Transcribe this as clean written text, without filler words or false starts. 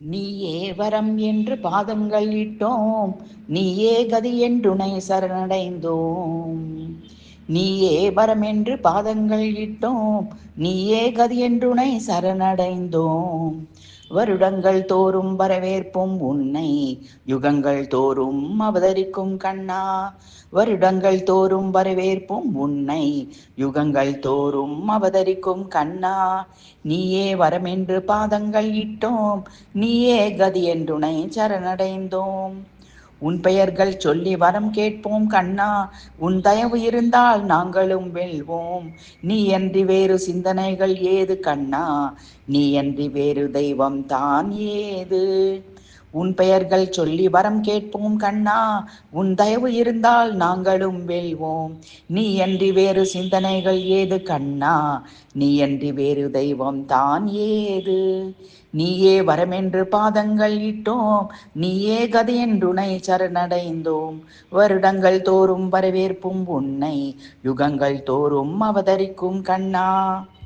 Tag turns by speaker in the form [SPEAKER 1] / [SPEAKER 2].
[SPEAKER 1] நீயே வரம் என்று பாதங்கள் இட்டோம், நீயே கதி என்றுனை சரணடைந்தோம். நீயே வரம் என்று பாதங்கள் இட்டோம், நீயே கதி என்றுனை சரணடைந்தோம். வருடங்கள் தோறும் வரவேற்போம் உன்னை, யுகங்கள் தோறும் அவதரிக்கும் கண்ணா. வருடங்கள் தோறும் வரவேற்போம் உன்னை, யுகங்கள் தோறும் அவதரிக்கும் கண்ணா. நீயே வரமென்று பாதங்கள் இட்டோம், நீயே கதி என்றுனை சரணடைந்தோம். உன் பெயர்கள் சொல்லி வரம் கேட்போம் கண்ணா, உன் தயவு இருந்தால் நாங்களும் வெல்வோம். நீ அன்றி வேறு சிந்தனைகள் ஏது கண்ணா, நீ அன்றி வேறு தெய்வம் தான் ஏது. உன் பெயர்கள் சொல்லி வரம் கேட்போம் கண்ணா, உன் தயவு இருந்தால் நாங்களும் வெல்வோம். நீ அன்றி வேறு சிந்தனைகள் ஏது கண்ணா, நீ அன்றி வேறு தெய்வம் தான் ஏது. நீயே வரமென்று பாதங்கள் இட்டோம், நீயே கதி என்றுனை சரணடைந்தோம். வருடங்கள் தோறும் வரவேற்பும் உன்னை, யுகங்கள் தோறும் அவதரிக்கும் கண்ணா.